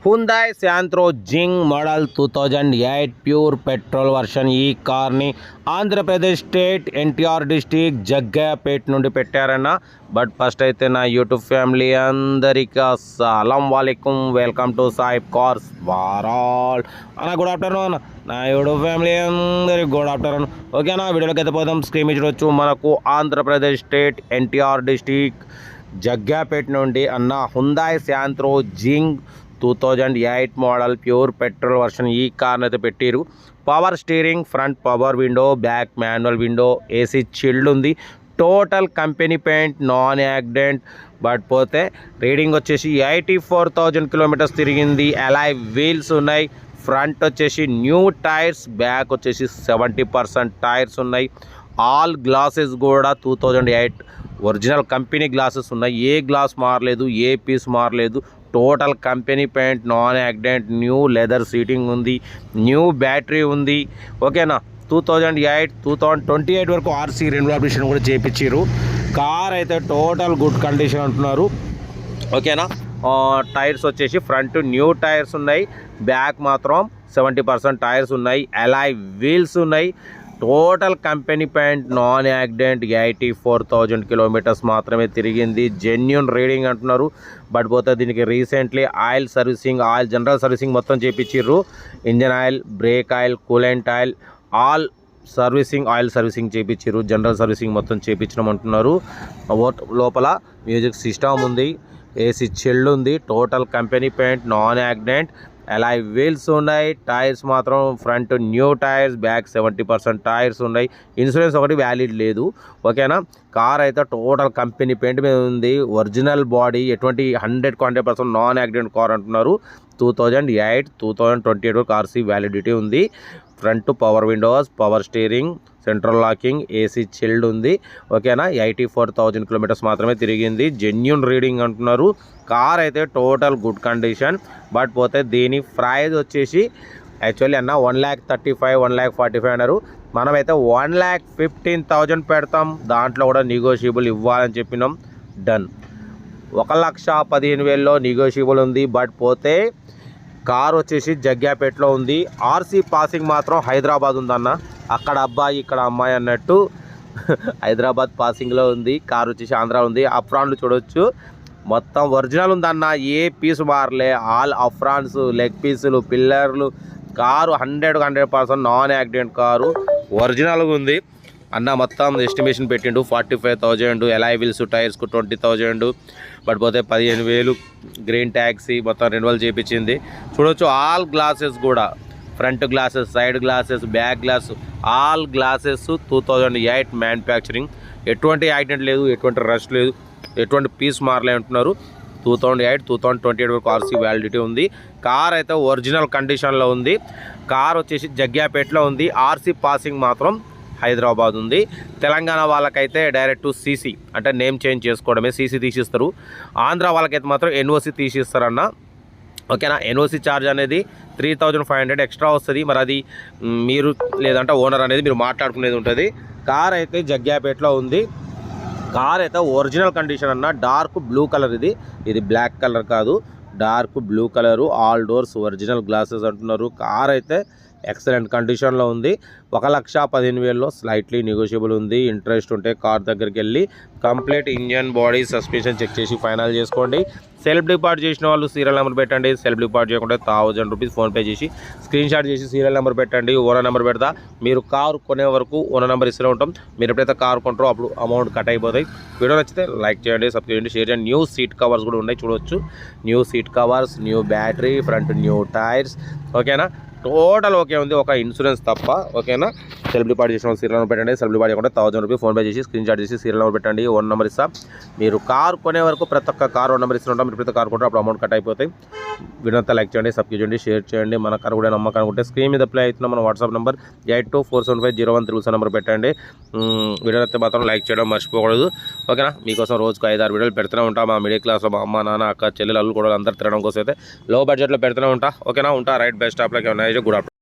Hyundai Santro జింగ్ model 2008 pure petrol version. ఈ కార్ని ఆంధ్రప్రదేశ్ స్టేట్ ఎన్టీఆర్ డిస్టిక్ జగ్గాపేట నుండి పెట్టారన్న. బట్ ఫస్ట్ అయితే నా యూట్యూబ్ ఫ్యామిలీ అందరికీ అస్సలం వాలేకుం, వెల్కమ్ టు సాయిబ్ కార్స్ వారాల్ అన్న. గుడ్ ఆఫ్టర్నూన్ నా యూట్యూబ్ ఫ్యామిలీ అందరికి గుడ్ ఆఫ్టర్నూన్. ఓకేనా, వీడియోలోకి అయితే పోదాం. స్క్రీన్ మీద చూడొచ్చు, మనకు ఆంధ్రప్రదేశ్ స్టేట్ ఎన్టీఆర్ డిస్టిక్ జగ్గాపేట నుండి అన్న హ్యుందాయ్ శాంత్రో జింగ్ 2008 మోడల్ ప్యూర్ పెట్రోల్ వర్షన్. ఈ కార్ని అయితే పెట్టారు. Power steering, front power window, back manual window, AC chilled ఉంది. Total company paint, non accident. But పోతే రీడింగ్ వచ్చేసి 84,000 కిలోమీటర్స్ తిరిగింది. అలాయ్ వీల్స్ ఉన్నాయి. ఫ్రంట్ వచ్చేసి న్యూ టైర్స్, బ్యాక్ వచ్చేసి 70% టైర్స్ ఉన్నాయి. ఆల్ గ్లాసెస్ కూడా 2008 ఒరిజినల్ కంపెనీ గ్లాసెస్ ఉన్నాయి. ఏ గ్లాస్ మారలేదు, ఏ పీస్ మారలేదు. Total company paint, non accident, new leather seating ఉంది, న్యూ బ్యాటరీ ఉంది. ఓకేనా, 2008 2028 వరకు ఆర్సీ రెన్యువల్ కూడా చేయించారు. కార్ అయితే టోటల్ గుడ్ కండిషన్ అంటున్నారు. ఓకేనా, టైర్స్ వచ్చేసి ఫ్రంట్ న్యూ టైర్స్ ఉన్నాయి, బ్యాక్ మాత్రం 70% టైర్స్ ఉన్నాయి. అలాయ్ వీల్స్ ఉన్నాయి. Total company paint, non accident, 84,000 kilometres మాత్రమే తిరిగింది. జెన్యూన్ రీడింగ్ అంటున్నారు. బట్ పోతే దీనికి recently oil servicing, oil general servicing మొత్తం చేయించారు. Engine oil, break oil, coolant oil, all servicing, oil servicing చేయించారు. జనరల్ సర్వీసింగ్ మొత్తం చేయించడం అంటున్నారు. లోపల మ్యూజిక్ సిస్టమ్ ఉంది, ఏసీ చిల్డ్ ఉంది. Total company paint, non accident, Alai wheels ఉన్నాయి. టైర్స్ మాత్రం front new tyres, back 70% tyres ఉన్నాయి. ఇన్సూరెన్స్ ఒకటి వ్యాలిడ్ లేదు. ఓకేనా, కార్ అయితే టోటల్ కంపెనీ పెయింట్ మీద ఉంది. ఒరిజినల్ బాడీ, ఎటువంటి 100% నాన్ యాక్సిడెంట్ కార్ అంటున్నారు. 2008 2028 వరకు ఆర్సీ వ్యాలిడిటీ ఉంది. Front power Windows, power steering, central locking, AC chilled ఉంది. ఓకేనా, 84,000 కిలోమీటర్స్ మాత్రమే తిరిగింది. జెన్యూన్ రీడింగ్ అంటున్నారు. కార్ అయితే టోటల్ గుడ్ కండిషన్. బట్ పోతే దీని ప్రైజ్ వచ్చేసి యాక్చువల్లీ అన్న 1,35,000 1,45,000 అన్నారు. మనమైతే 1,15,000 పెడతాం. దాంట్లో కూడా నెగోషియబుల్ ఇవ్వాలని చెప్పినాం. డన్. 1,15,000లో నెగోషియబుల్ ఉంది. బట్ పోతే కార్ వచ్చేసి జగ్గాపేటలో ఉంది. ఆర్సీ పాసింగ్ మాత్రం హైదరాబాద్ ఉందన్న. అక్కడ అబ్బాయి ఇక్కడ అమ్మాయి అన్నట్టు హైదరాబాద్ పాసింగ్లో ఉంది. కార్ వచ్చేసి ఆంధ్ర ఉంది. అఫ్రాన్లు చూడవచ్చు, మొత్తం ఒరిజినల్ ఉందన్న. ఏ పీసు మారలే. ఆల్ అఫ్రాన్స్, లెగ్ పీసులు, పిల్లర్లు. కారు 100% నాన్ యాక్సిడెంట్ కారు, ఒరిజినల్గా ఉంది అన్న. మొత్తం ఎస్టిమేషన్ పెట్టిండు 45,000. Alloy wheels, టైర్స్కు 20,000. బట్ పోతే 15,000 గ్రీన్ ట్యాక్సీ మొత్తం రెన్యువల్ చేయించింది. చూడవచ్చు ఆల్ గ్లాసెస్ కూడా, front glasses, side glasses, back glass, all glasses 2008 manufacturing. ఎటువంటి యాక్సిడెంట్ లేదు, ఎటువంటి రష్ లేదు, ఎటువంటి పీస్ మారలే అంటున్నారు. 2008 2028 వరకు ఆర్సీ వ్యాలిడిటీ ఉంది. కార్ అయితే ఒరిజినల్ కండిషన్లో ఉంది. కార్ వచ్చేసి జగ్గాపేటలో ఉంది. ఆర్సీ పాసింగ్ మాత్రం హైదరాబాద్ ఉంది. తెలంగాణ వాళ్ళకైతే డైరెక్ట్ సీసీ అంటే నేమ్ చేంజ్ చేసుకోవడమే, సీసీ తీసిస్తారు. ఆంధ్ర వాళ్ళకైతే మాత్రం ఎన్ఓసి తీసిస్తారన్న. ఓకేనా, ఎన్ఓసి ఛార్జ్ అనేది 3,500 ఎక్స్ట్రా వస్తుంది. మరి అది మీరు లేదంటే ఓనర్ అనేది మీరు మాట్లాడుకునేది ఉంటుంది. కార్ అయితే జగ్గాపేటలో ఉంది. కార్ అయితే ఒరిజినల్ కండిషన్ అన్న. డార్క్ బ్లూ కలర్, ఇది బ్లాక్ కలర్ కాదు, dark blue colour. All doors original glasses అంటున్నారు. కార్ అయితే ఎక్సలెంట్ కండిషన్లో ఉంది. 1,15,000లో స్లైట్లీ నెగోషియబుల్ ఉంది. ఇంట్రెస్ట్ ఉంటే కార్ దగ్గరికి వెళ్ళి complete engine, body, suspension check చేసి ఫైనల్ చేసుకోండి. సెల్ఫ్ డిపార్ట్ చేసిన వాళ్ళు సీరియల్ నెంబర్ పెట్టండి. సెల్ఫ్ డిపార్ట్ చేయకుండా 1,000 రూపీస్ ఫోన్పే చేసి స్క్రీన్ షాట్ చేసి సీరియల్ నెంబర్ పెట్టండి. ఓనర్ నెంబర్ పెడతా. మీరు కారు కొనే వరకు ఓనర్ నెంబర్ ఇస్తూనే ఉంటాం. మీరు ఎప్పుడైతే కారు కొంటారో అప్పుడు అమౌంట్ కట్ అయిపోతాయి. వీడియో నచ్చితే లైక్ చేయండి, సబ్స్క్రైబ్ చేయండి, షేర్ చేయండి. న్యూ సీట్ కవర్స్ కూడా ఉన్నాయి చూడవచ్చు. New seat covers, new battery, front new tyres. ఓకేనా, టోటల్ ఓకే ఉంది, ఒక ఇన్సూరెన్స్ తప్ప. ఓకేనా, సెల్ఫ్ డిపార్ట్ చేసిన సీరియల్ నెంబర్ పెట్టండి. సెల్ఫ్ డిపార్ట్ చేయకుండా 1,000 రూపీస్ ఫోన్పే చేసి స్క్రీన్ షాట్ చేసి సీరియల్ నెంబర్ పెట్టండి. ఓన్ నెంబర్ ఇస్తా. మీరు కార్ కొనే వరకు ప్రతి ఒక్క కార్ ఓన్ నెంబర్ ఇస్తుంటాం. మీరు ప్రతి కార్ కొంటారు, అప్పుడు అమౌంట్ కట్ అయిపోతాయి. వీడియో అంతా లైక్ చేయండి, సబ్స్క్రైబ్ చేయండి, షేర్ చేయండి. మన కార్ కూడా నమ్మకం అనుకుంటే స్క్రీన్ మీద అప్లై అవుతున్న మన వాట్సాప్ నెంబర్ 82475013 నెంబర్ పెట్టండి. వీడియో అయితే మాత్రం లైక్ చేయడం మర్చిపోకూడదు. ఓకేనా, మీకోసం రోజుకు 5-6 వీడియోలు పెడుతూనే ఉంటాం. మా మిడిల్ క్లాస్లో మా అమ్మ, నాన్న, అక్క, చెల్లెలు, అల్లు కూడా అందరు తినడం కోసం అయితే లో బడ్జెట్లో పెడుతూనే ఉంటా. ఓకేనా, ఉంటా. Right, best of luck. Good afternoon.